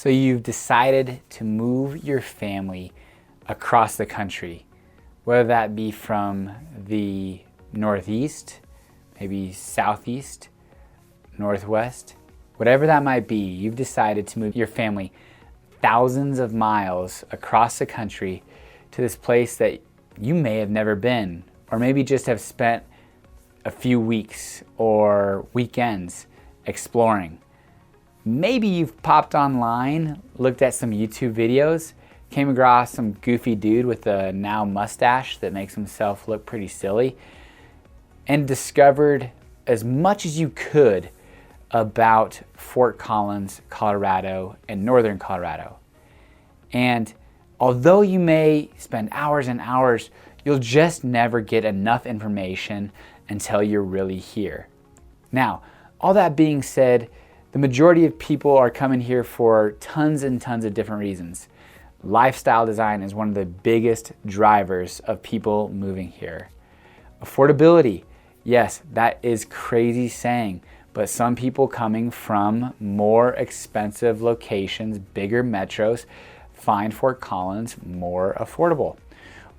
So you've decided to move your family across the country, whether that be from the Northeast, maybe Southeast, Northwest, whatever that might be. You've decided to move your family thousands of miles across the country to this place that you may have never been, or maybe just have spent a few weeks or weekends exploring. Maybe you've popped online, looked at some YouTube videos, came across some goofy dude with a now mustache that makes himself look pretty silly, and discovered as much as you could about Fort Collins, Colorado, and northern Colorado. And although you may spend hours and hours, you'll just never get enough information until you're really here. Now, all that being said, the majority of people are coming here for tons and tons of different reasons. Lifestyle design is one of the biggest drivers of people moving here. Affordability, yes, that is crazy saying, but some people coming from more expensive locations, bigger metros, find Fort Collins more affordable.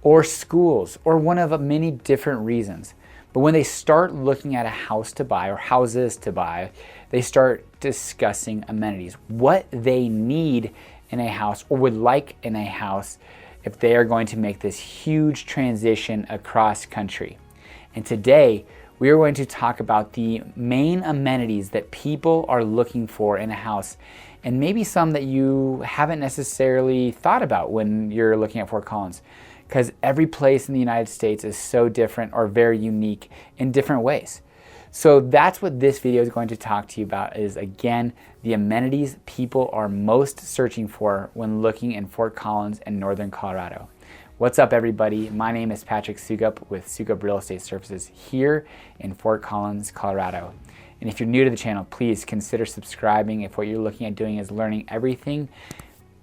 Or schools, or one of many different reasons. But when they start looking at a house to buy or houses to buy, they start discussing amenities, what they need in a house or would like in a house if they are going to make this huge transition across country. And today, we are going to talk about the main amenities that people are looking for in a house, and maybe some that you haven't necessarily thought about when you're looking at Fort Collins, because every place in the United States is so different or very unique in different ways. So that's what this video is going to talk to you about, is again, the amenities people are most searching for when looking in Fort Collins and northern Colorado. What's up, everybody? My name is Patrick Soukup with Soukup Real Estate Services here in Fort Collins, Colorado. And if you're new to the channel, please consider subscribing if what you're looking at doing is learning everything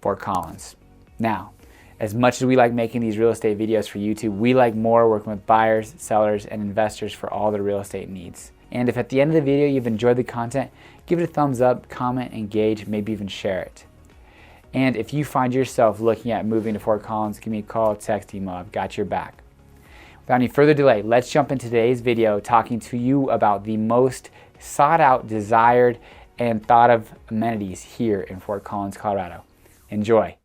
Fort Collins. Now, as much as we like making these real estate videos for YouTube, we like more working with buyers, sellers, and investors for all their real estate needs. And if at the end of the video you've enjoyed the content, give it a thumbs up, comment, engage, maybe even share it. And if you find yourself looking at moving to Fort Collins, give me a call, text, email. I've got your back. Without any further delay, let's jump into today's video talking to you about the most sought out, desired, and thought of amenities here in Fort Collins, Colorado. Enjoy.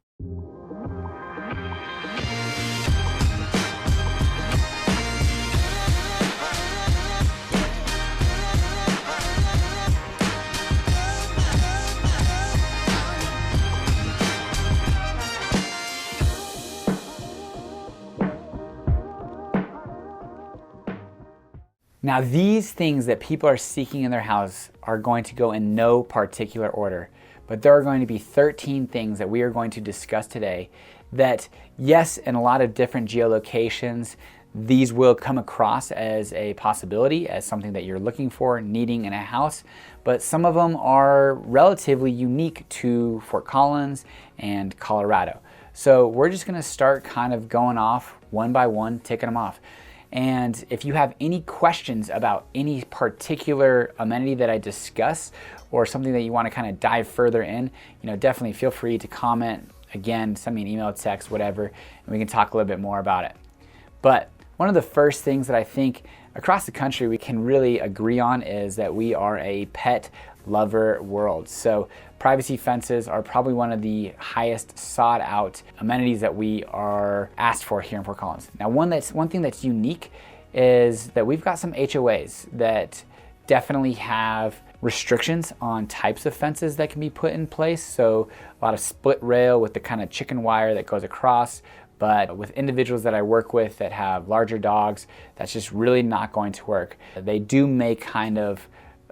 Now, these things that people are seeking in their house are going to go in no particular order, but there are going to be 13 things that we are going to discuss today that, yes, in a lot of different geolocations, these will come across as a possibility, as something that you're looking for, needing in a house, but some of them are relatively unique to Fort Collins and Colorado. So we're just gonna start kind of going off one by one, ticking them off. And if you have any questions about any particular amenity that I discuss or something that you want to kind of dive further in, definitely feel free to comment. Again, send me an email, text, whatever, and we can talk a little bit more about it. But one of the first things that I think across the country we can really agree on is that we are a pet lover world. So privacy fences are probably one of the highest sought out amenities that we are asked for here in Fort Collins. Now, one thing that's unique is that we've got some HOAs that definitely have restrictions on types of fences that can be put in place. So a lot of split rail with the kind of chicken wire that goes across. But with individuals that I work with that have larger dogs, that's just really not going to work. They do make kind of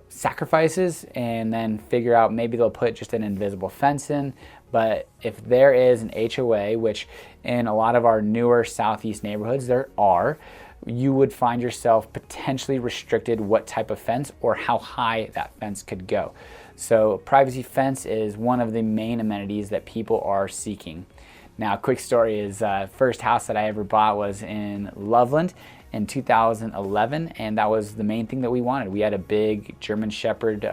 sacrifices and then figure out maybe they'll put just an invisible fence in. But if there is an HOA, which in a lot of our newer Southeast neighborhoods there are, you would find yourself potentially restricted what type of fence or how high that fence could go. So privacy fence is one of the main amenities that people are seeking. Now, quick story is first house that I ever bought was in Loveland in 2011, and that was the main thing that we wanted. We had a big German Shepherd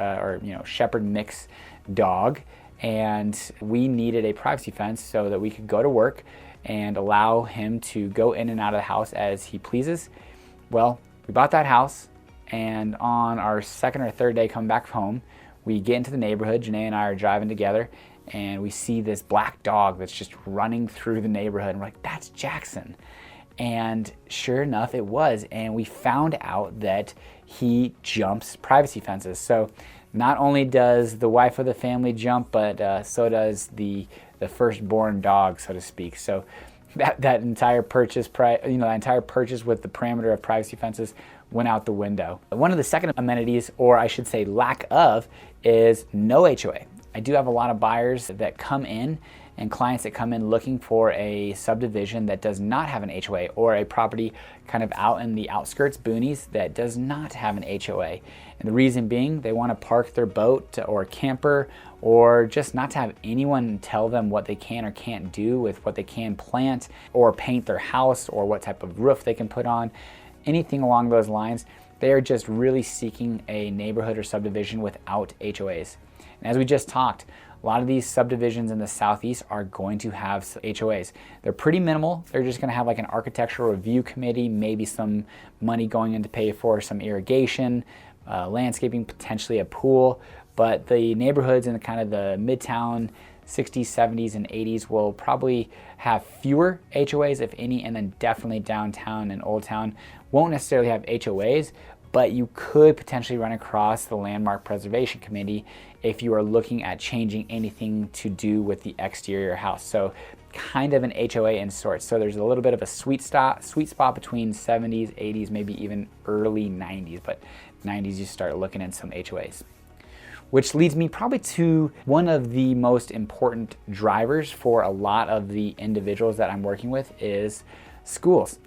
Shepherd mix dog, and we needed a privacy fence so that we could go to work and allow him to go in and out of the house as he pleases. Well, we bought that house, and on our second or third day coming back home, we get into the neighborhood. Janae and I are driving together, and we see this black dog that's just running through the neighborhood, and we're like, that's Jackson. And sure enough, it was, and we found out that he jumps privacy fences. So not only does the wife of the family jump, but so does the firstborn dog, so to speak. So that entire purchase, that entire purchase with the parameter of privacy fences went out the window. One of the second amenities, or I should say lack of, is no HOA. I do have a lot of buyers that come in and clients that come in looking for a subdivision that does not have an HOA, or a property kind of out in the outskirts, boonies, that does not have an HOA. And the reason being, they want to park their boat or camper, or just not to have anyone tell them what they can or can't do with what they can plant or paint their house, or what type of roof they can put on, anything along those lines. They are just really seeking a neighborhood or subdivision without HOAs. And as we just talked, a lot of these subdivisions in the Southeast are going to have HOAs. They're pretty minimal. They're just going to have like an architectural review committee, maybe some money going in to pay for some irrigation, landscaping, potentially a pool. But the neighborhoods in the kind of the midtown 60s, 70s, and 80s will probably have fewer HOAs, if any, and then definitely downtown and Old Town won't necessarily have HOAs, but you could potentially run across the Landmark Preservation Committee if you are looking at changing anything to do with the exterior house. So kind of an HOA in sorts. So there's a little bit of a sweet spot between 70s, 80s, maybe even early 90s, but 90s you start looking at some HOAs. Which leads me probably to one of the most important drivers for a lot of the individuals that I'm working with is schools.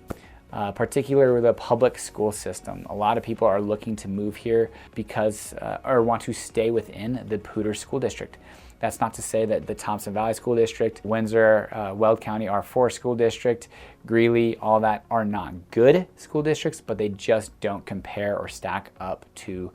Particularly the public school system. A lot of people are looking to move here because, or want to stay within the Poudre School District. That's not to say that the Thompson Valley School District, Windsor, Weld County R4 School District, Greeley, all that are not good school districts, but they just don't compare or stack up to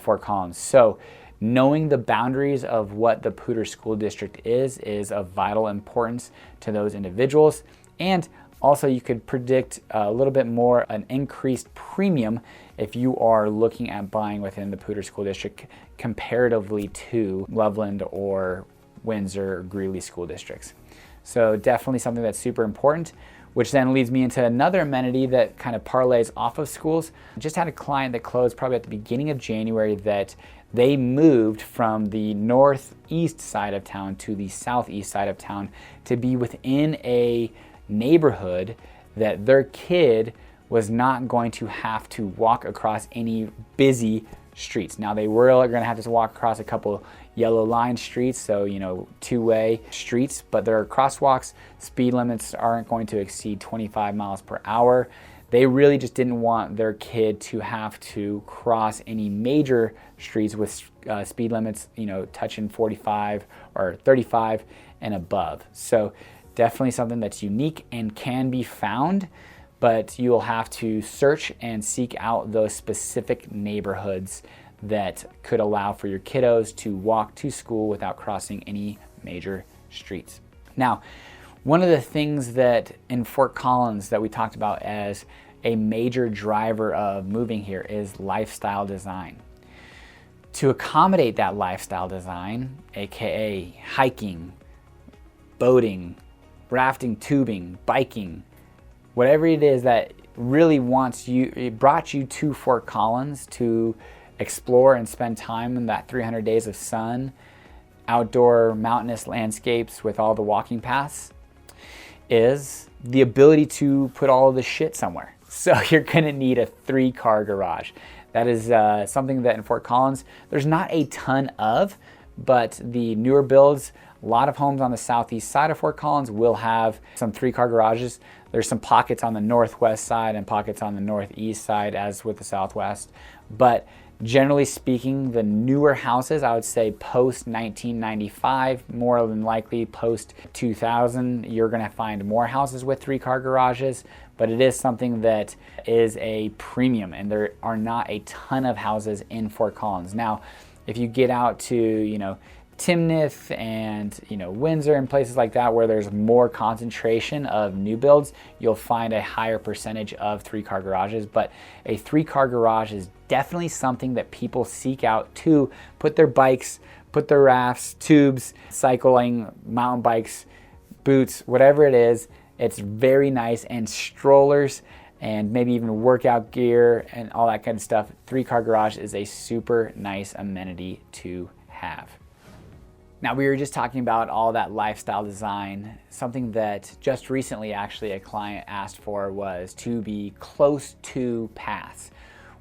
Fort Collins. So knowing the boundaries of what the Poudre School District is of vital importance to those individuals. And also, you could predict a little bit more an increased premium if you are looking at buying within the Poudre School District comparatively to Loveland or Windsor or Greeley school districts. So definitely something that's super important, which then leads me into another amenity that kind of parlays off of schools. Just had a client that closed probably at the beginning of January that they moved from the northeast side of town to the southeast side of town to be within a neighborhood that their kid was not going to have to walk across any busy streets. Now they were going to have to walk across a couple yellow line streets, so two-way streets, but there are crosswalks. Speed limits aren't going to exceed 25 miles per hour. They really just didn't want their kid to have to cross any major streets with speed limits, touching 45 or 35 and above. So definitely something that's unique and can be found, but you'll have to search and seek out those specific neighborhoods that could allow for your kiddos to walk to school without crossing any major streets. Now, one of the things that in Fort Collins that we talked about as a major driver of moving here is lifestyle design. To accommodate that lifestyle design, aka hiking, boating, rafting, tubing, biking, whatever it is that really it brought you to Fort Collins to explore and spend time in that 300 days of sun, outdoor mountainous landscapes with all the walking paths, is the ability to put all of the shit somewhere. So you're gonna need a 3-car garage. That is something that in Fort Collins, there's not a ton of, but the newer builds, a lot of homes on the southeast side of Fort Collins will have some 3-car garages. There's some pockets on the northwest side and pockets on the northeast side, as with the southwest. But generally speaking, the newer houses, I would say post 1995, more than likely post 2000, you're gonna find more houses with 3-car garages, but it is something that is a premium, and there are not a ton of houses in Fort Collins. Now, if you get out to, Timnath and Windsor and places like that where there's more concentration of new builds, you'll find a higher percentage of 3-car garages. But a 3-car garage is definitely something that people seek out to put their bikes, put their rafts, tubes, cycling, mountain bikes, boots, whatever it is. It's very nice, and strollers and maybe even workout gear and all that kind of stuff. 3-car garage is a super nice amenity to have. Now, we were just talking about all that lifestyle design. Something that just recently actually a client asked for was to be close to paths.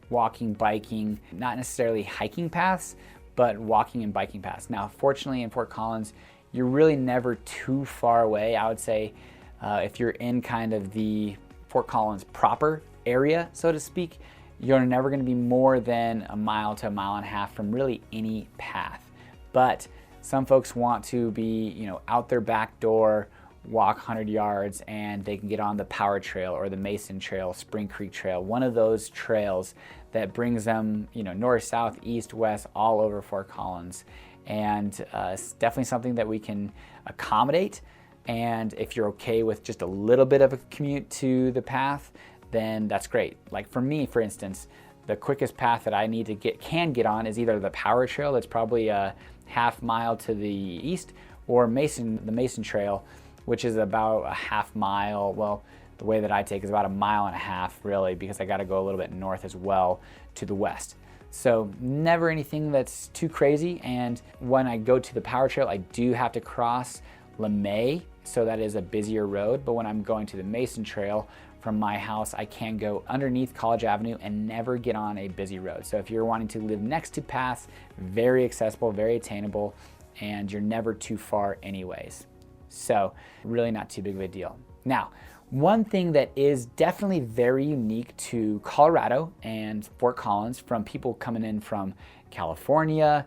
Walking, biking, not necessarily hiking paths, but walking and biking paths. Now, fortunately in Fort Collins, you're really never too far away. I would say if you're in kind of the Fort Collins proper area, so to speak, you're never going to be more than a mile to a mile and a half from really any path. But some folks want to be, out their back door, walk 100 yards, and they can get on the Power Trail or the Mason Trail, Spring Creek Trail, one of those trails that brings them, north, south, east, west, all over Fort Collins. And it's definitely something that we can accommodate. And if you're okay with just a little bit of a commute to the path, then that's great. Like for me, for instance, the quickest path that I need to can get on is either the Power Trail, that's probably a half mile to the east, or the Mason Trail, which is about a half mile. Well, the way that I take is about a mile and a half really, because I got to go a little bit north as well to the west. So never anything that's too crazy. And when I go to the Power Trail, I do have to cross LeMay, so that is a busier road. But when I'm going to the Mason Trail from my house, I can go underneath College Avenue and never get on a busy road. So if you're wanting to live next to paths, very accessible, very attainable, and you're never too far anyways. So really not too big of a deal. Now, one thing that is definitely very unique to Colorado and Fort Collins from people coming in from California,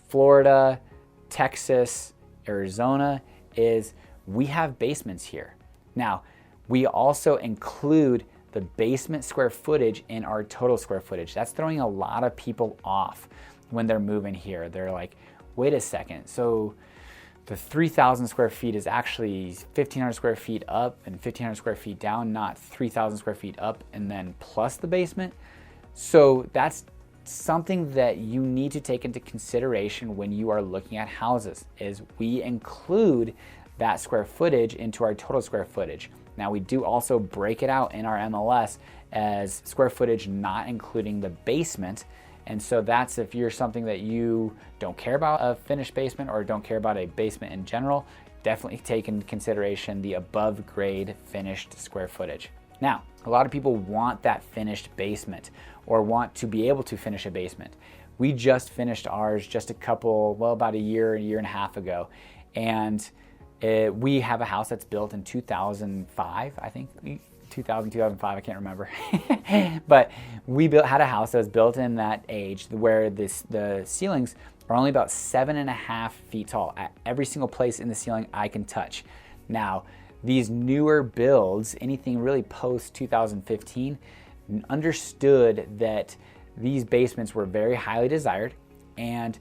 Florida, Texas, Arizona is we have basements here. Now, we also include the basement square footage in our total square footage. That's throwing a lot of people off when they're moving here. They're like, wait a second, so the 3,000 square feet is actually 1,500 square feet up and 1,500 square feet down, not 3,000 square feet up and then plus the basement. So that's something that you need to take into consideration when you are looking at houses, is we include that square footage into our total square footage. Now, we do also break it out in our MLS as square footage not including the basement. And so that's if you're something that you don't care about a finished basement or don't care about a basement in general, definitely take into consideration the above grade finished square footage. Now, a lot of people want that finished basement or want to be able to finish a basement. We just finished ours just about a year and a half ago. And we have a house that's built in 2005, I think. 2005, I can't remember. But we had a house that was built in that age where the ceilings are only about 7.5 feet tall at every single place in the ceiling I can touch. Now, these newer builds, anything really post 2015, understood that these basements were very highly desired, and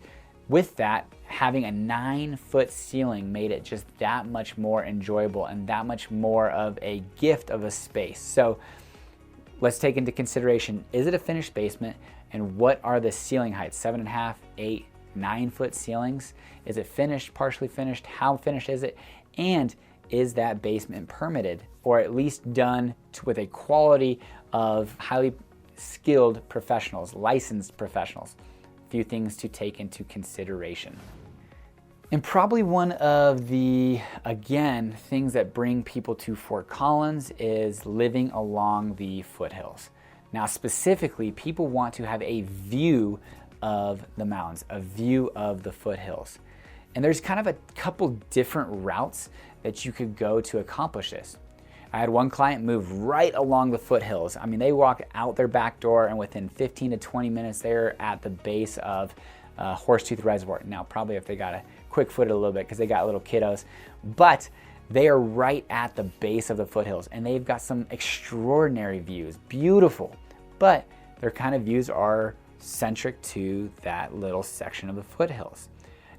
with that, having a 9-foot ceiling made it just that much more enjoyable and that much more of a gift of a space. So let's take into consideration, is it a finished basement, and what are the ceiling heights? 7.5, 8, 9-foot ceilings? Is it finished, partially finished? How finished is it? And is that basement permitted, or at least done with a quality of highly skilled professionals, licensed professionals? Few things to take into consideration. And probably one of the, again, things that bring people to Fort Collins is living along the foothills. Now, specifically, people want to have a view of the mountains, a view of the foothills. And there's kind of a couple different routes that you could go to accomplish this. I had one client move right along the foothills. I mean, they walked out their back door and within 15 to 20 minutes, they're at the base of Horsetooth Reservoir. Now, probably if they got a quick footed a little bit because they got little kiddos, but they are right at the base of the foothills and they've got some extraordinary views, beautiful, but their kind of views are centric to that little section of the foothills.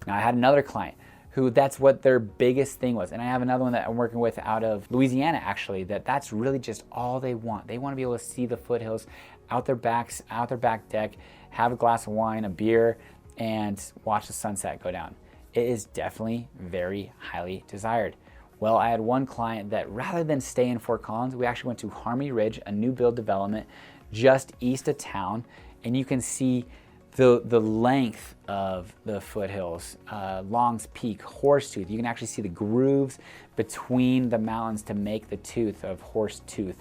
Now I had another client who that's what their biggest thing was. And I have another one that I'm working with out of Louisiana actually, that's really just all they want. They want to be able to see the foothills out their back deck, have a glass of wine, a beer, and watch the sunset go down. It is definitely very highly desired. Well, I had one client that rather than stay in Fort Collins, we actually went to Harmony Ridge, a new build development just east of town, and you can see the length of the foothills, Long's Peak, Horsetooth. You can actually see the grooves between the mountains to make the tooth of Horsetooth.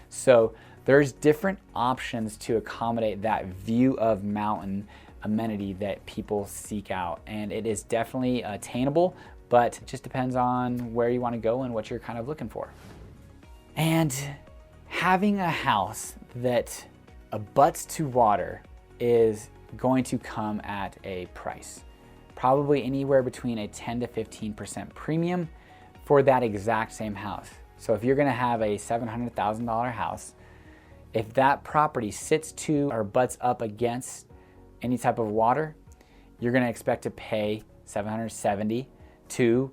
So there's different options to accommodate that view of mountain amenity that people seek out. And it is definitely attainable, but it just depends on where you want to go and what you're kind of looking for. And having a house that abuts to water is going to come at a price, probably anywhere between a 10 to 15% premium for that exact same house. So if you're going to have a $700,000 house, if that property sits to or butts up against any type of water, you're going to expect to pay $770,000 to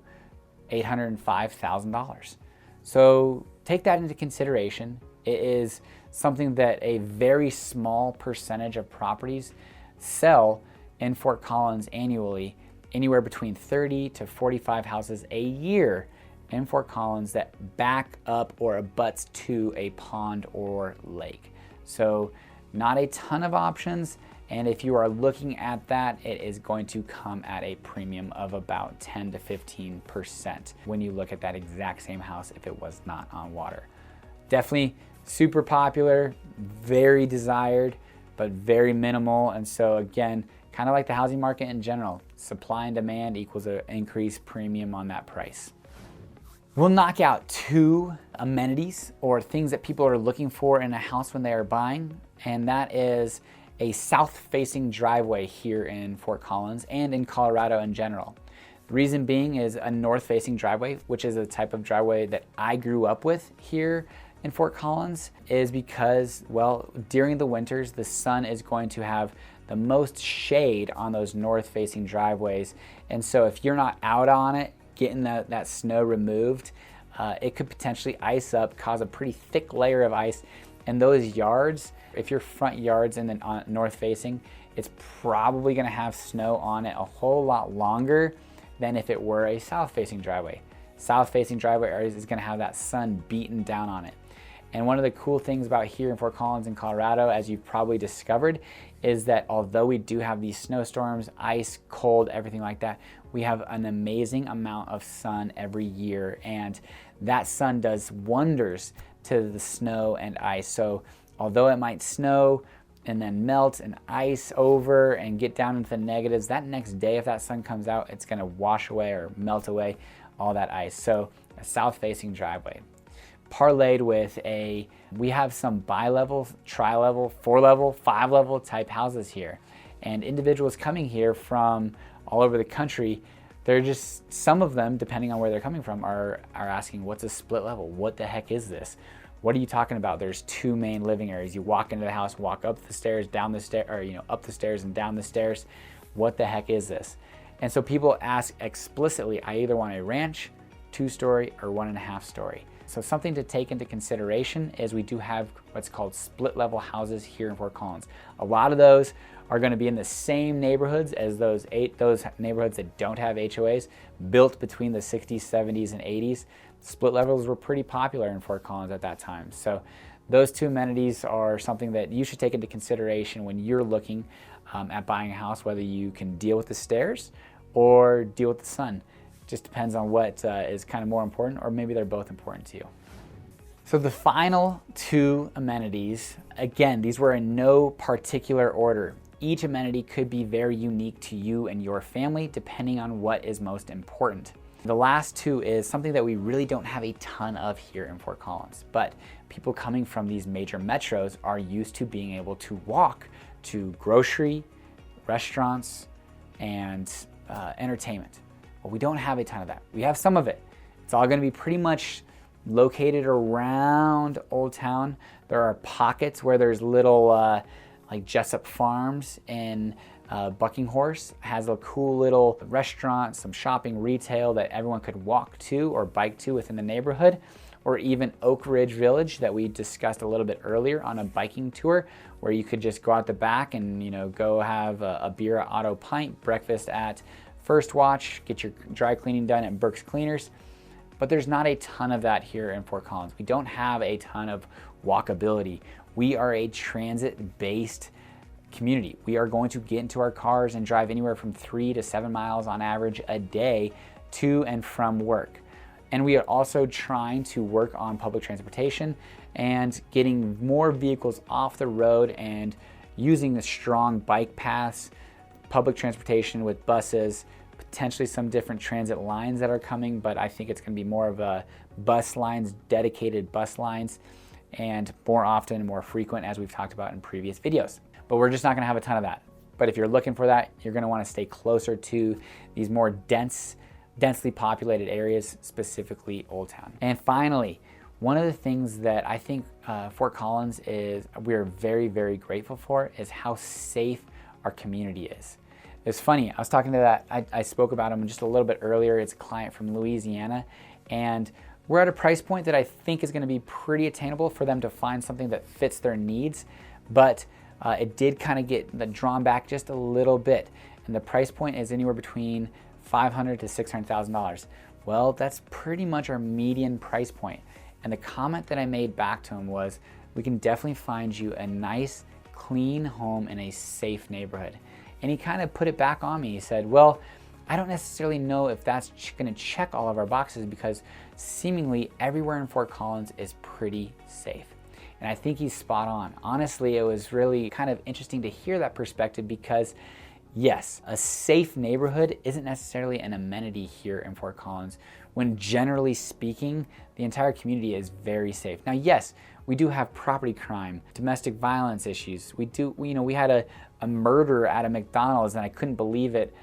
$805,000. So take that into consideration. It is something that a very small percentage of properties sell in Fort Collins annually, anywhere between 30 to 45 houses a year in Fort Collins that back up or abuts to a pond or lake. So not a ton of options, and if you are looking at that, it is going to come at a premium of about 10 to 15% when you look at that exact same house if it was not on water. Definitely super popular, very desired, but very minimal. And so again, kind of like the housing market in general, supply and demand equals an increased premium on that price. We'll knock out 2 amenities or things that people are looking for in a house when they are buying, and that is a south-facing driveway here in Fort Collins and in Colorado in general. The reason being is a north-facing driveway, which is a type of driveway that I grew up with here in Fort Collins, is because, well, during the winters, the sun is going to have the most shade on those north-facing driveways. And so if you're not out on it, getting that snow removed, it could potentially ice up, cause a pretty thick layer of ice. And those yards, if your front yard's in the north-facing, it's probably gonna have snow on it a whole lot longer than if it were a south-facing driveway. South-facing driveway is gonna have that sun beating down on it. And one of the cool things about here in Fort Collins in Colorado, as you've probably discovered, is that although we do have these snowstorms, ice, cold, everything like that, we have an amazing amount of sun every year, and that sun does wonders to the snow and ice. So although it might snow and then melt and ice over and get down into the negatives, that next day if that sun comes out, it's gonna wash away or melt away all that ice. So a south-facing driveway. Parlayed with we have some bi-level, tri-level, 4-level, 5-level type houses here. And individuals coming here from all over the country, they're just, some of them, depending on where they're coming from, are asking, what's a split level? What the heck is this? What are you talking about? There's 2 main living areas. You walk into the house, walk up the stairs, down the stair, or up the stairs and down the stairs. What the heck is this? And so people ask explicitly, I either want a ranch, 2-story, or 1.5-story. So something to take into consideration is we do have what's called split level houses here in Fort Collins. A lot of those are going to be in the same neighborhoods as those neighborhoods that don't have HOAs, built between the 60s, 70s, and 80s. Split levels were pretty popular in Fort Collins at that time. So those 2 amenities are something that you should take into consideration when you're looking at buying a house, whether you can deal with the stairs or deal with the sun. Just depends on what is kind of more important, or maybe they're both important to you. So the final 2 amenities, again, these were in no particular order. Each amenity could be very unique to you and your family, depending on what is most important. The last 2 is something that we really don't have a ton of here in Fort Collins, but people coming from these major metros are used to being able to walk to grocery, restaurants, and entertainment. Well, we don't have a ton of that. We have some of it. It's all gonna be pretty much located around Old Town. There are pockets where there's little like Jessup Farms in Bucking Horse has a cool little restaurant, some shopping, retail that everyone could walk to or bike to within the neighborhood, or even Oak Ridge Village that we discussed a little bit earlier on a biking tour, where you could just go out the back and go have a beer at Auto Pint, breakfast at First Watch, get your dry cleaning done at Burke's Cleaners. But there's not a ton of that here in Fort Collins. We don't have a ton of walkability. We are a transit-based community. We are going to get into our cars and drive anywhere from 3 to 7 miles on average a day to and from work. And we are also trying to work on public transportation and getting more vehicles off the road and using the strong bike paths, public transportation with buses, potentially some different transit lines that are coming, but I think it's going to be more of a bus lines, dedicated bus lines, and more often and more frequent, as we've talked about in previous videos. But we're just not going to have a ton of that. But if you're looking for that, you're going to want to stay closer to these more densely populated areas, specifically Old Town. And finally, one of the things that I think Fort Collins we're very, very grateful for is how safe our community is. It's funny, I was talking to that, I spoke about him just a little bit earlier. It's a client from Louisiana, and we're at a price point that I think is going to be pretty attainable for them to find something that fits their needs, but it did kind of get drawn back just a little bit, and the price point is anywhere between $500,000 to $600,000. Well, that's pretty much our median price point. And the comment that I made back to him was, we can definitely find you a nice, clean home in a safe neighborhood. And he kind of put it back on me. He said, well, I don't necessarily know if that's going to check all of our boxes, because seemingly everywhere in Fort Collins is pretty safe. And I think he's spot on. Honestly, it was really kind of interesting to hear that perspective, because yes, a safe neighborhood isn't necessarily an amenity here in Fort Collins, when generally speaking, the entire community is very safe. Now, yes, we do have property crime, domestic violence issues. We had a murder at a McDonald's, and I couldn't believe it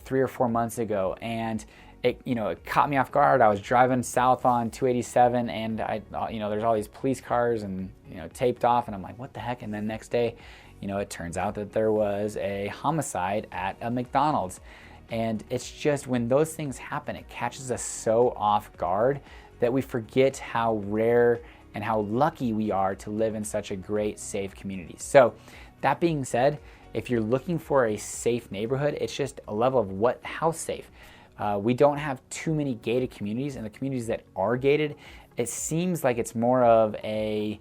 3 or 4 months ago. And it caught me off guard. I was driving south on 287, and there's all these police cars and taped off, and I'm like, what the heck? And then next day, it turns out that there was a homicide at a McDonald's. And it's just, when those things happen, it catches us so off guard that we forget how rare and how lucky we are to live in such a great, safe community. So that being said, if you're looking for a safe neighborhood, it's just a level of how safe. We don't have too many gated communities, and the communities that are gated, it seems like it's more of a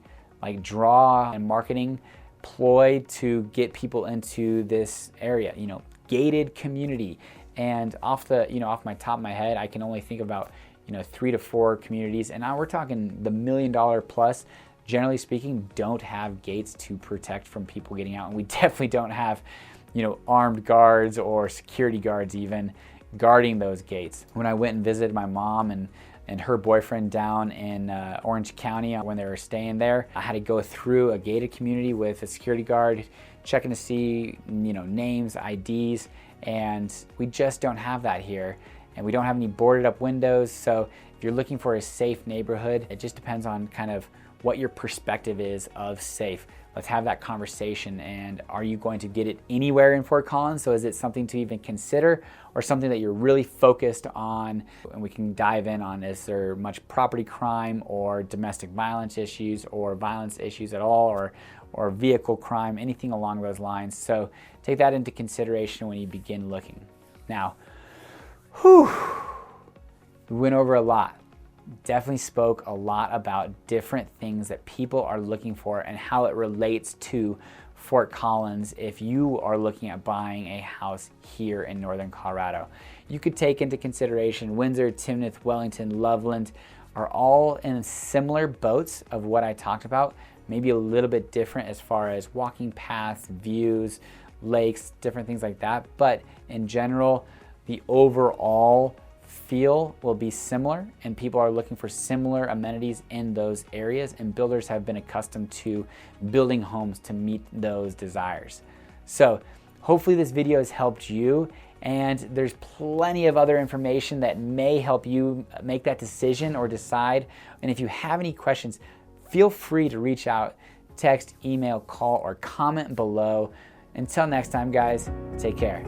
draw and marketing ploy to get people into this area, gated community. And off my top of my head, I can only think about 3 to 4 communities, and now we're talking the $1 million plus, generally speaking, don't have gates to protect from people getting out. And we definitely don't have armed guards or security guards even guarding those gates. When I went and visited my mom and her boyfriend down in Orange County when they were staying there, I had to go through a gated community with a security guard checking to see names, IDs, and we just don't have that here. And we don't have any boarded up windows. So if you're looking for a safe neighborhood, it just depends on kind of what your perspective is of safe. Let's have that conversation. And are you going to get it anywhere in Fort Collins? So is it something to even consider, or something that you're really focused on? And we can dive in on, is there much property crime or domestic violence issues or violence issues at all, or vehicle crime, anything along those lines. So take that into consideration when you begin looking. Now, we went over a lot. Definitely spoke a lot about different things that people are looking for and how it relates to Fort Collins if you are looking at buying a house here in northern Colorado. You could take into consideration Windsor, Timnath, Wellington, Loveland are all in similar boats of what I talked about, maybe a little bit different as far as walking paths, views, lakes, different things like that. But in general, the overall feel will be similar, and people are looking for similar amenities in those areas, and builders have been accustomed to building homes to meet those desires. So hopefully this video has helped you, and there's plenty of other information that may help you make that decision or decide. And if you have any questions, feel free to reach out, text, email, call, or comment below. Until next time, guys, take care.